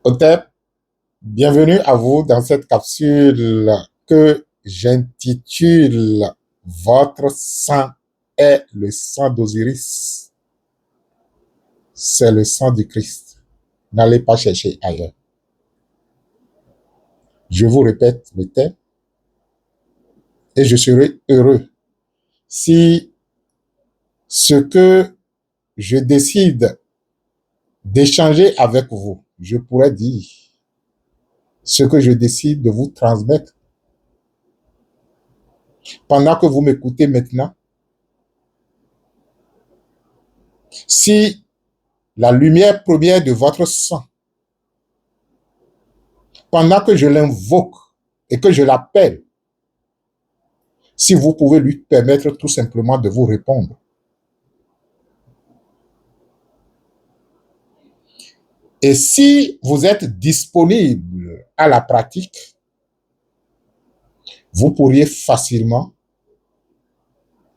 Otep, bienvenue à vous dans cette capsule que j'intitule Votre sang est le sang d'Osiris. C'est le sang du Christ. N'allez pas chercher ailleurs. Je vous répète le thème et je serai heureux si ce que je décide d'échanger avec vous, je pourrais dire ce que je décide de vous transmettre pendant que vous m'écoutez maintenant. Si la lumière première de votre sang, pendant que je l'invoque et que je l'appelle, si vous pouvez lui permettre tout simplement de vous répondre. Et si vous êtes disponible à la pratique, vous pourriez facilement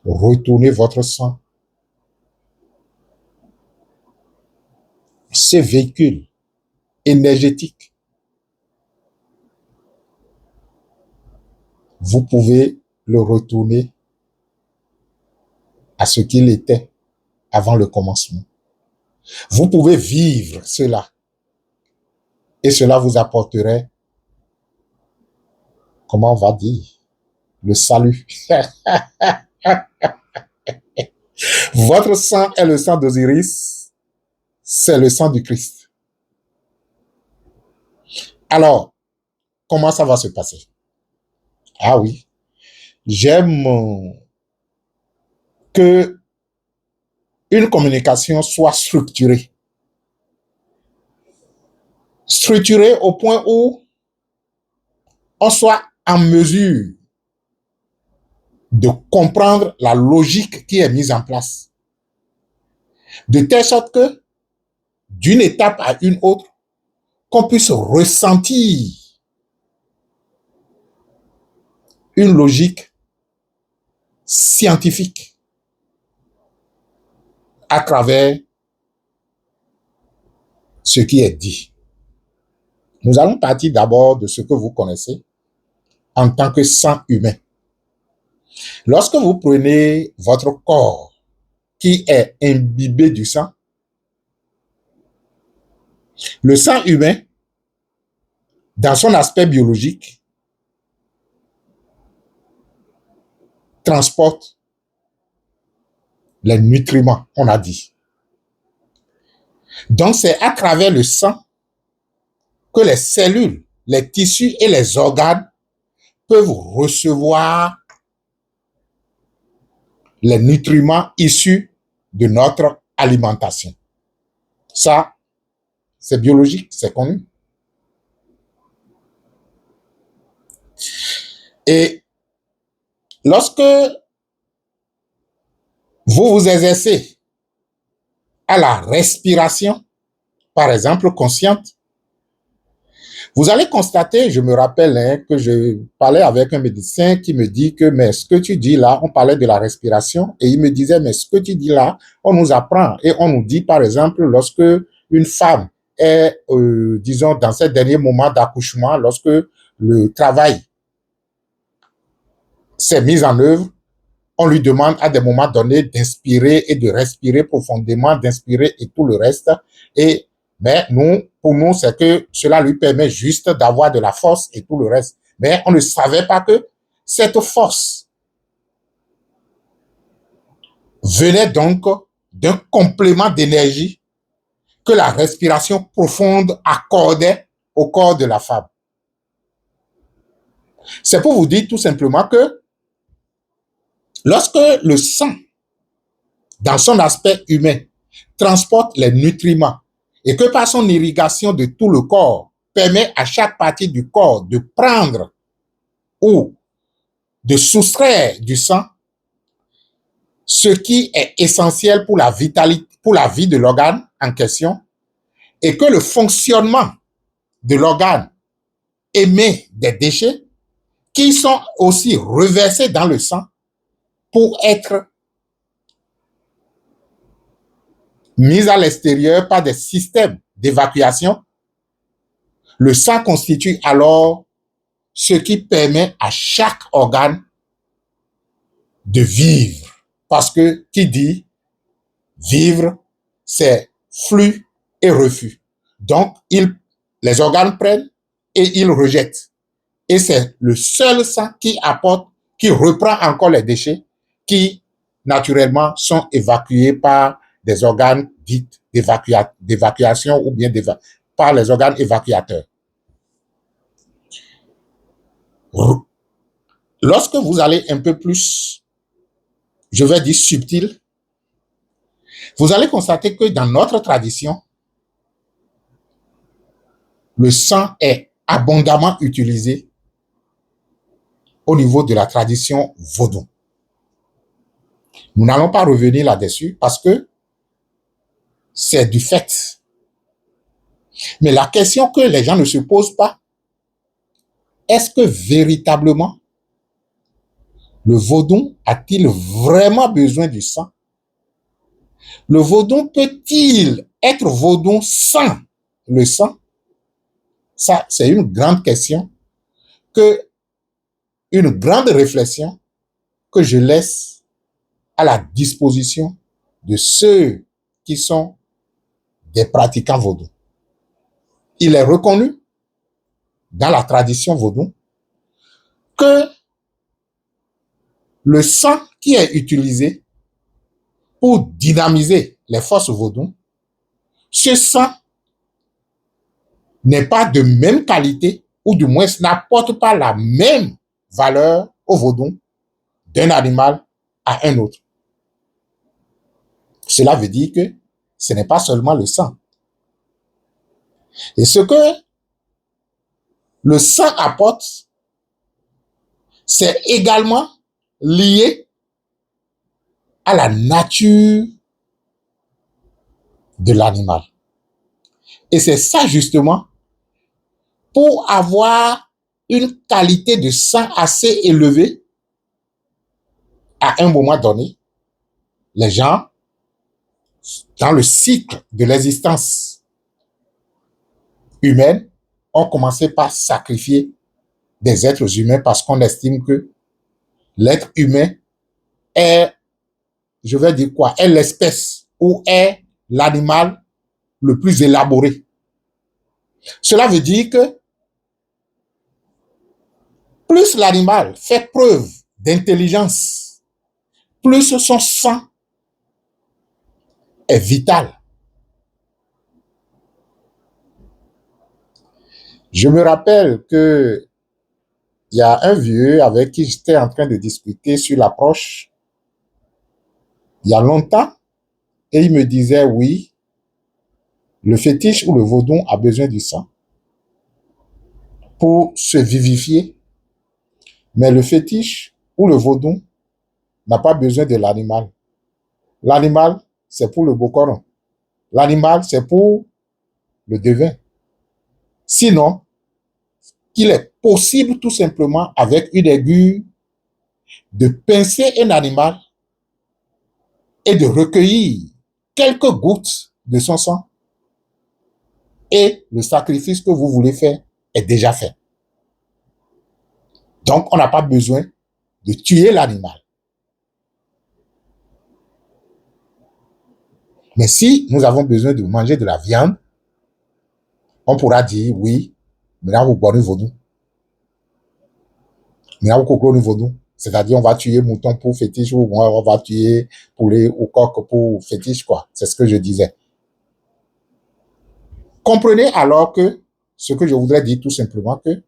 retourner votre sang. Ce véhicule énergétique, vous pouvez le retourner à ce qu'il était avant le commencement. Vous pouvez vivre cela et cela vous apporterait, comment on va dire, le salut. Votre sang est le sang d'Osiris, c'est le sang du Christ. Alors, comment ça va se passer? Ah oui, j'aime que une communication soit structurée. Structurée au point où on soit en mesure de comprendre la logique qui est mise en place. De telle sorte que, d'une étape à une autre, qu'on puisse ressentir une logique scientifique à travers ce qui est dit. Nous allons partir d'abord de ce que vous connaissez en tant que sang humain. Lorsque vous prenez votre corps qui est imbibé du sang, le sang humain, dans son aspect biologique, transporte les nutriments, on a dit. Donc, c'est à travers le sang que les cellules, les tissus et les organes peuvent recevoir les nutriments issus de notre alimentation. Ça, c'est biologique, c'est connu. Et lorsque vous vous exercez à la respiration, par exemple consciente, vous allez constater, je me rappelle que je parlais avec un médecin qui me dit que, mais ce que tu dis là, on parlait de la respiration, et il me disait, mais ce que tu dis là, on nous apprend, et on nous dit, par exemple, lorsque une femme est, disons, dans ses derniers moments d'accouchement, lorsque le travail s'est mis en œuvre, on lui demande à des moments donnés d'inspirer et de respirer profondément, d'inspirer et tout le reste. Et mais nous, pour nous, c'est que cela lui permet juste d'avoir de la force et tout le reste. Mais on ne savait pas que cette force venait donc d'un complément d'énergie que la respiration profonde accordait au corps de la femme. C'est pour vous dire tout simplement que lorsque le sang, dans son aspect humain, transporte les nutriments et que par son irrigation de tout le corps, permet à chaque partie du corps de prendre ou de soustraire du sang, ce qui est essentiel pour la vitalité, pour la vie de l'organe en question, et que le fonctionnement de l'organe émet des déchets qui sont aussi reversés dans le sang pour être mis à l'extérieur par des systèmes d'évacuation Le sang constitue alors ce qui permet à chaque organe de vivre. Parce que qui dit vivre, c'est flux et reflux. Donc, les organes prennent et ils rejettent. Et c'est le seul sang qui apporte, qui reprend encore les déchets qui, naturellement, sont évacués par des organes dits d'évacuation ou bien par les organes évacuateurs. Lorsque vous allez un peu plus, je vais dire subtil, vous allez constater que dans notre tradition, le sang est abondamment utilisé au niveau de la tradition vaudou. Nous n'allons pas revenir là-dessus parce que c'est du fait. Mais la question que les gens ne se posent pas, est-ce que véritablement le vaudou a-t-il vraiment besoin du sang? Le vaudou peut-il être vaudou sans le sang? Ça, c'est une grande question, une grande réflexion que je laisse à la disposition de ceux qui sont des pratiquants vaudou. Il est reconnu dans la tradition vaudou que le sang qui est utilisé pour dynamiser les forces vaudou, ce sang n'est pas de même qualité ou du moins n'apporte pas la même valeur au vaudou d'un animal à un autre. Cela veut dire que ce n'est pas seulement le sang. Et ce que le sang apporte, c'est également lié à la nature de l'animal. Et c'est ça justement, pour avoir une qualité de sang assez élevée, à un moment donné, les gens, dans le cycle de l'existence humaine, ont commencé par sacrifier des êtres humains parce qu'on estime que l'être humain est, je vais dire quoi, est l'espèce ou est l'animal le plus élaboré. Cela veut dire que plus l'animal fait preuve d'intelligence, plus son sang est vital. Je me rappelle que il y a un vieux avec qui j'étais en train de discuter sur l'approche il y a longtemps et il me disait oui, le fétiche ou le vaudou a besoin du sang pour se vivifier, mais le fétiche ou le vaudou n'a pas besoin de l'animal. L'animal, c'est pour le bocoron. L'animal, c'est pour le devin. Sinon, il est possible tout simplement avec une aiguille de pincer un animal et de recueillir quelques gouttes de son sang et le sacrifice que vous voulez faire est déjà fait. Donc, on n'a pas besoin de tuer l'animal. Mais si nous avons besoin de manger de la viande, on pourra dire oui, maintenant vous boirez vaudou. Maintenant vous coquez vaudou. C'est-à-dire, on va tuer mouton pour fétiche ou on va tuer poulet ou coq pour fétiche, quoi. C'est ce que je disais. Comprenez alors que ce que je voudrais dire tout simplement que,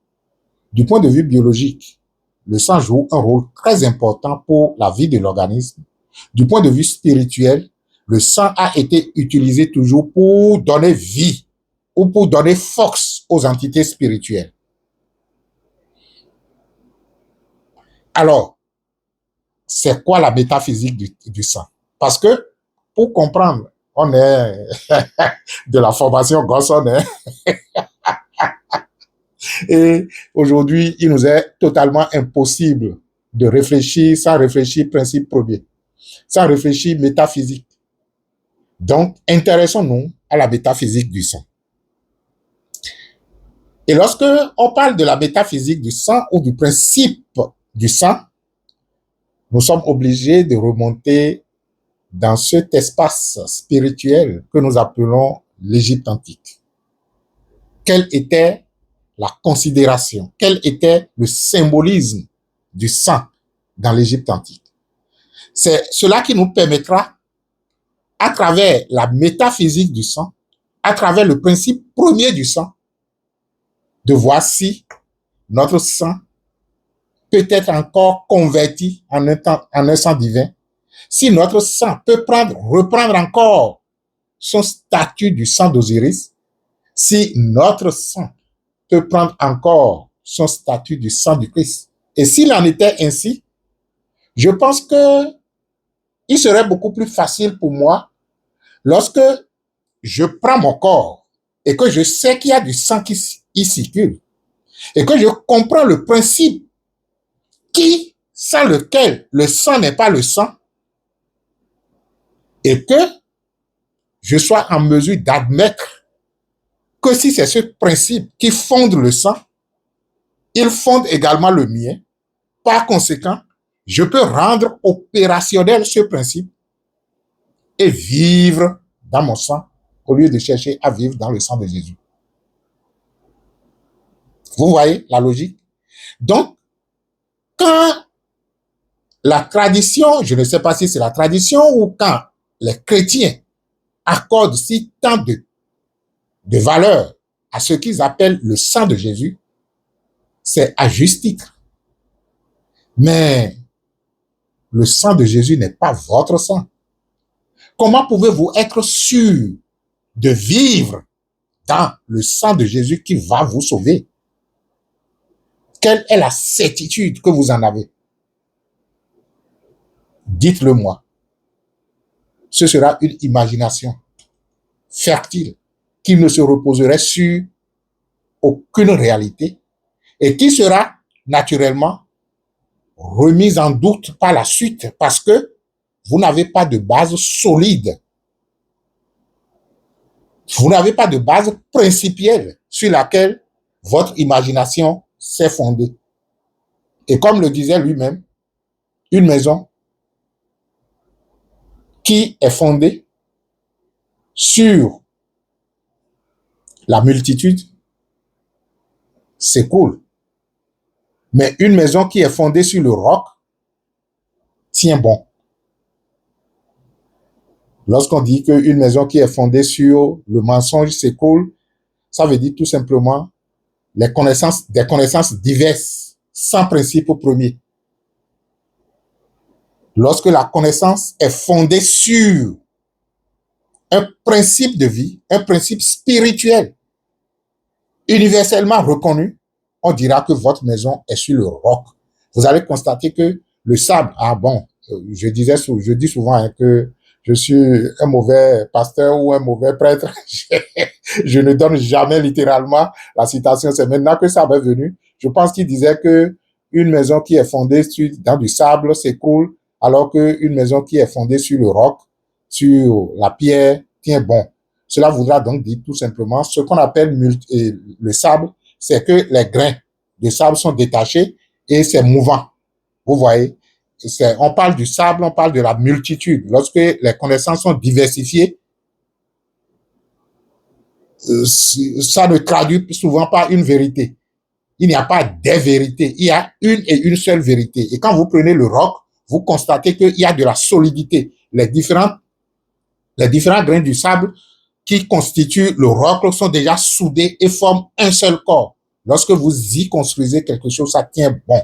du point de vue biologique, le sang joue un rôle très important pour la vie de l'organisme. Du point de vue spirituel, le sang a été utilisé toujours pour donner vie ou pour donner force aux entités spirituelles. Alors, c'est quoi la métaphysique du sang? Parce que, pour comprendre, on est de la formation Gosson, hein? Et aujourd'hui, il nous est totalement impossible de réfléchir sans réfléchir principe premier, sans réfléchir métaphysique. Donc, intéressons-nous à la métaphysique du sang. Et lorsque on parle de la métaphysique du sang ou du principe du sang, nous sommes obligés de remonter dans cet espace spirituel que nous appelons l'Égypte antique. Quelle était la considération, quel était le symbolisme du sang dans l'Égypte antique? C'est cela qui nous permettra, à travers la métaphysique du sang, à travers le principe premier du sang, de voir si notre sang peut être encore converti en un sang divin, si notre sang peut reprendre encore son statut du sang d'Osiris, si notre sang peut prendre encore son statut du sang du Christ. Et s'il en était ainsi, je pense que il serait beaucoup plus facile pour moi lorsque je prends mon corps et que je sais qu'il y a du sang qui y circule et que je comprends le principe sans lequel le sang n'est pas le sang et que je sois en mesure d'admettre que si c'est ce principe qui fonde le sang, il fonde également le mien. Par conséquent, je peux rendre opérationnel ce principe et vivre dans mon sang au lieu de chercher à vivre dans le sang de Jésus. Vous voyez la logique? Donc, quand la tradition, je ne sais pas si c'est la tradition ou quand les chrétiens accordent si tant de valeur à ce qu'ils appellent le sang de Jésus, c'est à juste titre. Mais le sang de Jésus n'est pas votre sang. Comment pouvez-vous être sûr de vivre dans le sang de Jésus qui va vous sauver? Quelle est la certitude que vous en avez? Dites-le moi. Ce sera une imagination fertile qui ne se reposerait sur aucune réalité et qui sera naturellement remise en doute par la suite parce que vous n'avez pas de base solide. Vous n'avez pas de base principielle sur laquelle votre imagination s'est fondée. Et comme le disait lui-même, une maison qui est fondée sur la multitude s'écroule. Mais une maison qui est fondée sur le roc tient bon. Lorsqu'on dit qu'une maison qui est fondée sur le mensonge s'écroule, ça veut dire tout simplement des connaissances diverses, sans principe premier. Lorsque la connaissance est fondée sur un principe de vie, un principe spirituel, universellement reconnu, on dira que votre maison est sur le roc. Vous allez constater que le sable, je dis souvent que je suis un mauvais pasteur ou un mauvais prêtre. Je ne donne jamais littéralement la citation. C'est maintenant que ça m'est venu. Je pense qu'il disait que une maison qui est fondée dans du sable s'écroule, alors qu'une maison qui est fondée sur le roc, sur la pierre, tient bon. Cela voudra donc dire tout simplement ce qu'on appelle le sable, c'est que les grains de sable sont détachés et c'est mouvant. Vous voyez, on parle du sable, on parle de la multitude. Lorsque les connaissances sont diversifiées, ça ne traduit souvent pas une vérité. Il n'y a pas des vérités, il y a une et une seule vérité. Et quand vous prenez le roc, vous constatez qu'il y a de la solidité. Les différents grains du sable qui constituent le roc sont déjà soudés et forment un seul corps. Lorsque vous y construisez quelque chose, ça tient bon.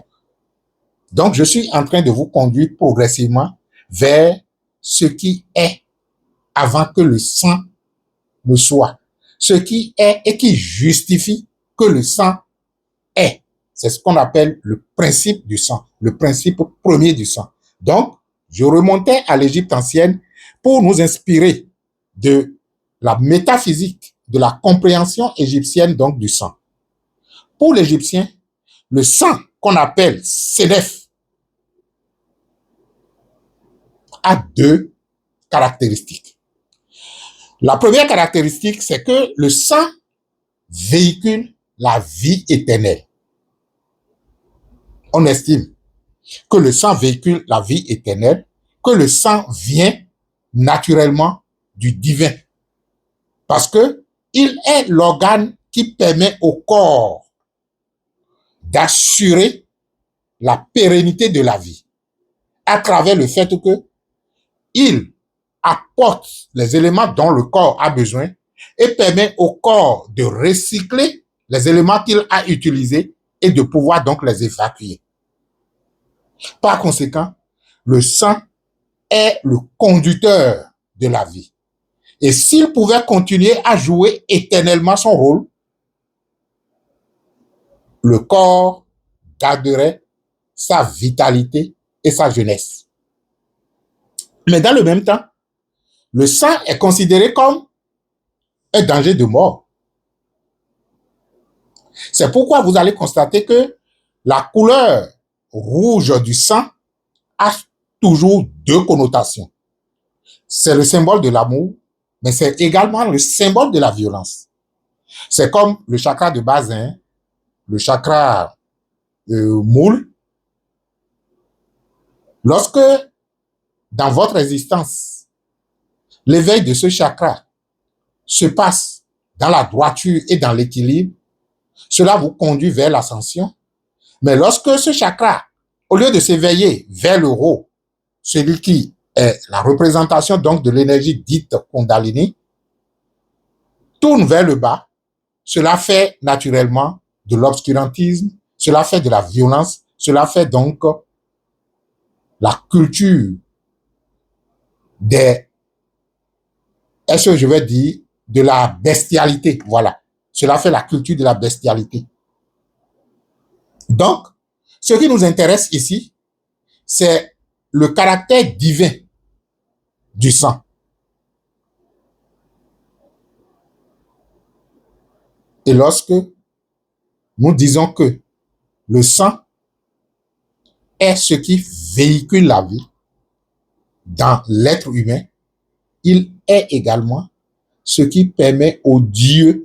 Donc, je suis en train de vous conduire progressivement vers ce qui est avant que le sang ne soit. Ce qui est et qui justifie que le sang est. C'est ce qu'on appelle le principe du sang, le principe premier du sang. Donc, je remontais à l'Égypte ancienne pour nous inspirer de la métaphysique, de la compréhension égyptienne donc du sang. Pour l'Égyptien, le sang qu'on appelle Sédef a deux caractéristiques. La première caractéristique, c'est que le sang véhicule la vie éternelle. On estime que le sang véhicule la vie éternelle, que le sang vient naturellement du divin. Parce que il est l'organe qui permet au corps d'assurer la pérennité de la vie à travers le fait que il apporte les éléments dont le corps a besoin et permet au corps de recycler les éléments qu'il a utilisés et de pouvoir donc les évacuer. Par conséquent, le sang est le conducteur de la vie. Et s'il pouvait continuer à jouer éternellement son rôle, le corps garderait sa vitalité et sa jeunesse. Mais dans le même temps, le sang est considéré comme un danger de mort. C'est pourquoi vous allez constater que la couleur rouge du sang a toujours deux connotations. C'est le symbole de l'amour, mais c'est également le symbole de la violence. C'est comme le chakra de Bazin, le chakra moule. Lorsque, dans votre existence, l'éveil de ce chakra se passe dans la droiture et dans l'équilibre, cela vous conduit vers l'ascension. Mais lorsque ce chakra, au lieu de s'éveiller vers le haut, celui qui est la représentation donc de l'énergie dite Kundalini, tourne vers le bas, cela fait naturellement de l'obscurantisme, cela fait de la violence, cela fait donc la culture des, est-ce que je vais dire, de la bestialité, voilà. Cela fait la culture de la bestialité. Donc, ce qui nous intéresse ici, c'est le caractère divin du sang. Et lorsque nous disons que le sang est ce qui véhicule la vie dans l'être humain, il est également ce qui permet aux dieux,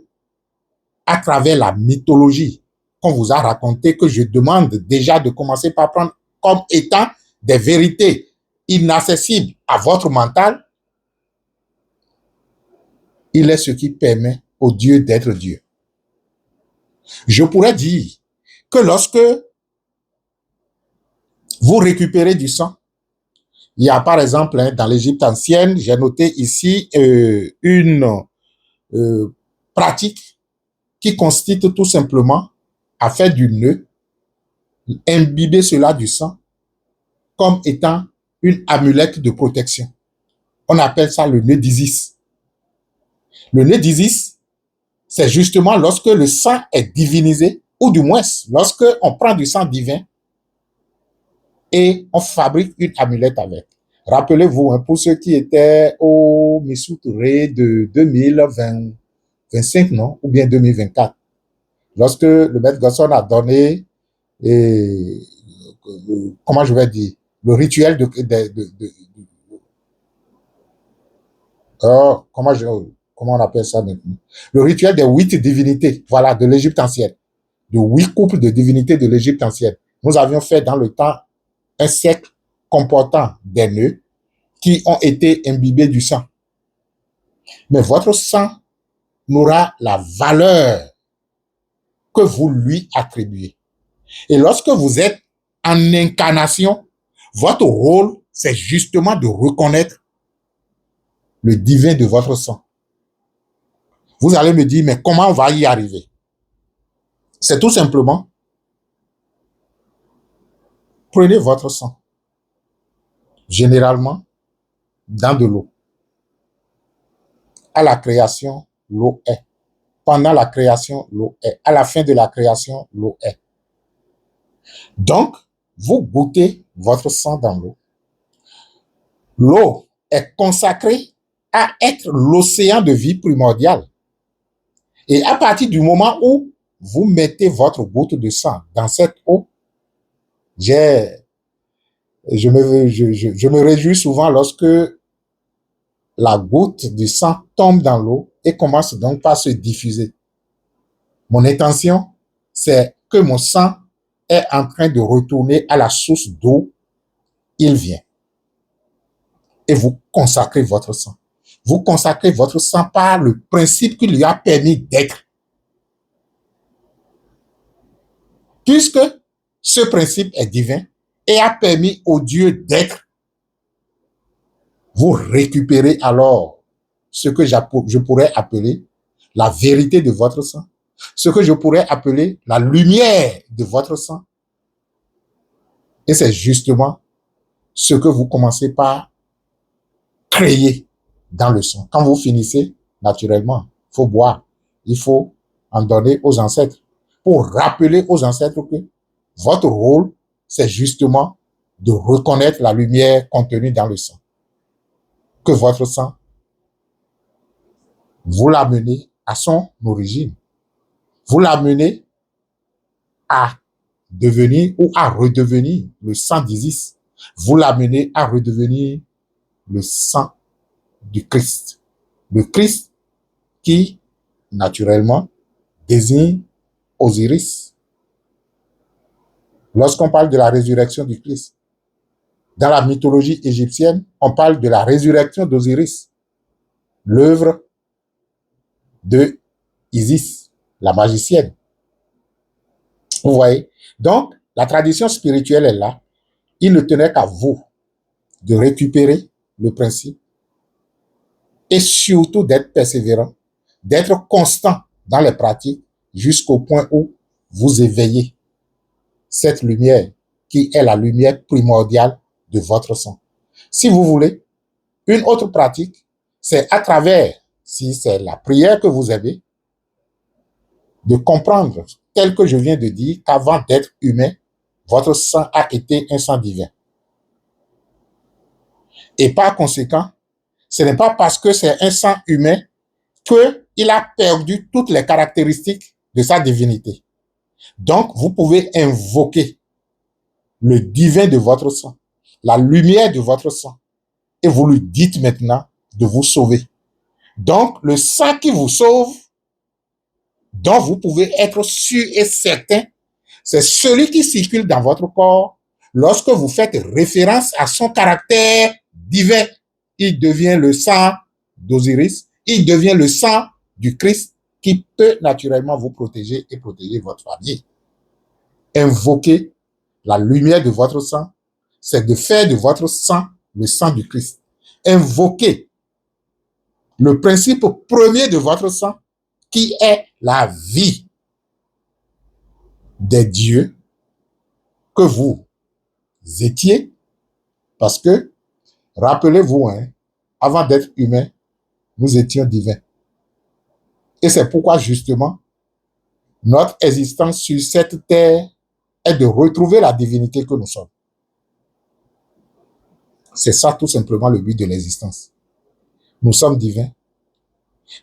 à travers la mythologie qu'on vous a racontée, que je demande déjà de commencer par prendre comme étant des vérités inaccessibles à votre mental, il est ce qui permet aux dieux d'être Dieu. Je pourrais dire que lorsque vous récupérez du sang, il y a par exemple dans l'Égypte ancienne, j'ai noté ici une pratique qui consiste tout simplement à faire du nœud, imbiber cela du sang comme étant une amulette de protection. On appelle ça le nœud d'Isis. Le nœud d'Isis, c'est justement lorsque le sang est divinisé, ou du moins lorsque on prend du sang divin et on fabrique une amulette avec. Rappelez-vous, pour ceux qui étaient au Missoutouré de 2025, non, ou bien 2024, lorsque le maître Gosson a donné, comment je vais dire, le rituel comment on appelle ça maintenant? Le rituel des 8 divinités, voilà, de l'Égypte ancienne, de 8 couples de divinités de l'Égypte ancienne. Nous avions fait dans le temps un cercle comportant des nœuds qui ont été imbibés du sang. Mais votre sang n'aura la valeur que vous lui attribuez. Et lorsque vous êtes en incarnation, votre rôle, c'est justement de reconnaître le divin de votre sang. Vous allez me dire, mais comment on va y arriver? C'est tout simplement, prenez votre sang, généralement dans de l'eau. À la création, l'eau est. Pendant la création, l'eau est. À la fin de la création, l'eau est. Donc, vous goûtez votre sang dans l'eau. L'eau est consacrée à être l'océan de vie primordial. Et à partir du moment où vous mettez votre goutte de sang dans cette eau, je me réjouis souvent lorsque la goutte du sang tombe dans l'eau et commence donc par se diffuser. Mon intention, c'est que mon sang est en train de retourner à la source d'où il vient. Et vous consacrez votre sang. Vous consacrez votre sang par le principe qui lui a permis d'être. Puisque ce principe est divin et a permis au Dieu d'être, vous récupérez alors ce que je pourrais appeler la vérité de votre sang, ce que je pourrais appeler la lumière de votre sang. Et c'est justement ce que vous commencez par créer dans le sang. Quand vous finissez, naturellement, il faut boire, il faut en donner aux ancêtres pour rappeler aux ancêtres que votre rôle, c'est justement de reconnaître la lumière contenue dans le sang. Que votre sang, vous l'amenez à son origine. Vous l'amenez à devenir ou à redevenir le sang d'Isis. Vous l'amenez à redevenir le sang du Christ. Le Christ qui, naturellement, désigne Osiris. Lorsqu'on parle de la résurrection du Christ, dans la mythologie égyptienne, on parle de la résurrection d'Osiris, l'œuvre de Isis, la magicienne. Vous voyez? Donc, la tradition spirituelle est là. Il ne tenait qu'à vous de récupérer le principe et surtout d'être persévérant, d'être constant dans les pratiques jusqu'au point où vous éveillez cette lumière qui est la lumière primordiale de votre sang. Si vous voulez, une autre pratique, c'est à travers, si c'est la prière que vous avez, de comprendre, tel que je viens de dire, qu'avant d'être humain, votre sang a été un sang divin. Et par conséquent, ce n'est pas parce que c'est un sang humain qu'il a perdu toutes les caractéristiques de sa divinité. Donc, vous pouvez invoquer le divin de votre sang, la lumière de votre sang, et vous lui dites maintenant de vous sauver. Donc, le sang qui vous sauve, dont vous pouvez être sûr et certain, c'est celui qui circule dans votre corps lorsque vous faites référence à son caractère divin. Il devient le sang d'Osiris, il devient le sang du Christ qui peut naturellement vous protéger et protéger votre famille. Invoquer la lumière de votre sang, c'est de faire de votre sang le sang du Christ. Invoquer le principe premier de votre sang, qui est la vie des dieux que vous étiez, parce que, rappelez-vous, avant d'être humain, nous étions divins. Et c'est pourquoi, justement, notre existence sur cette terre est de retrouver la divinité que nous sommes. C'est ça tout simplement le but de l'existence. Nous sommes divins.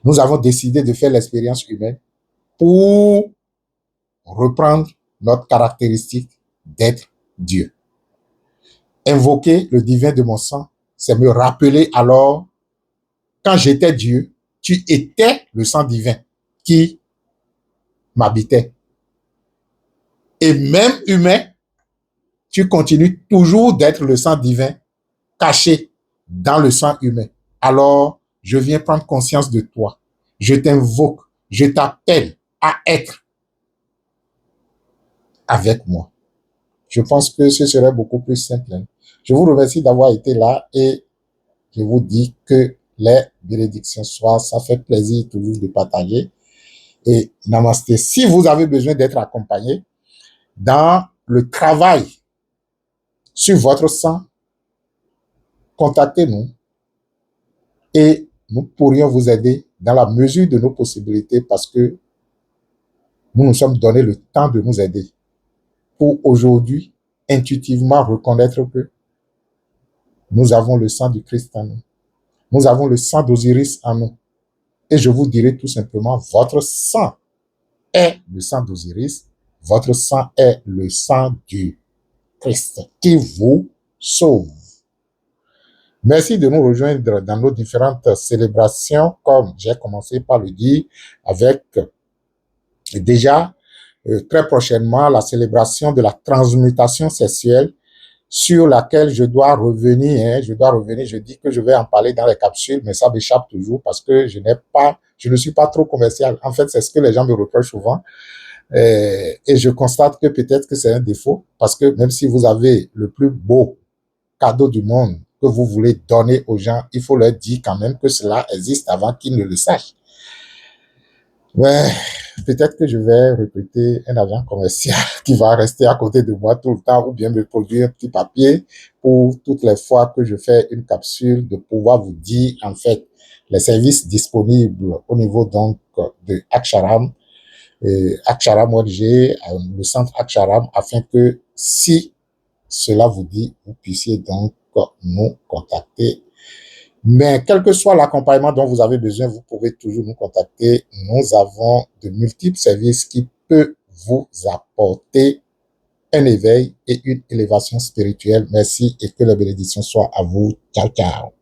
Nous avons décidé de faire l'expérience humaine pour reprendre notre caractéristique d'être Dieu. Invoquer le divin de mon sang, c'est me rappeler alors, quand j'étais Dieu, tu étais le sang divin qui m'habitait. Et même humain, tu continues toujours d'être le sang divin caché dans le sang humain. Alors, je viens prendre conscience de toi. Je t'invoque, je t'appelle à être avec moi. Je pense que ce serait beaucoup plus simple. Je vous remercie d'avoir été là et je vous dis que les bénédictions soient, ça fait plaisir toujours de partager. Et namasté. Si vous avez besoin d'être accompagné dans le travail sur votre sang, contactez-nous et nous pourrions vous aider dans la mesure de nos possibilités parce que nous nous sommes donné le temps de nous aider pour aujourd'hui intuitivement reconnaître que nous avons le sang du Christ en nous. Nous avons le sang d'Osiris en nous. Et je vous dirai tout simplement, votre sang est le sang d'Osiris, votre sang est le sang du Christ qui vous sauve. Merci de nous rejoindre dans nos différentes célébrations, comme j'ai commencé par le dire, avec déjà très prochainement la célébration de la transmutation sexuelle sur laquelle je dois revenir. Je dis que je vais en parler dans les capsules, mais ça m'échappe toujours parce que je ne suis pas trop commercial. En fait, c'est ce que les gens me reprochent souvent. Et je constate que peut-être que c'est un défaut parce que même si vous avez le plus beau cadeau du monde que vous voulez donner aux gens, il faut leur dire quand même que cela existe avant qu'ils ne le sachent. Ouais, peut-être que je vais recruter un agent commercial qui va rester à côté de moi tout le temps ou bien me produire un petit papier pour toutes les fois que je fais une capsule de pouvoir vous dire en fait les services disponibles au niveau donc de Aksharam, Aksharam ONG, le centre Aksharam, afin que si cela vous dit, vous puissiez donc nous contacter. Mais quel que soit l'accompagnement dont vous avez besoin, vous pouvez toujours nous contacter. Nous avons de multiples services qui peuvent vous apporter un éveil et une élévation spirituelle. Merci et que la bénédiction soit à vous. Ciao, ciao.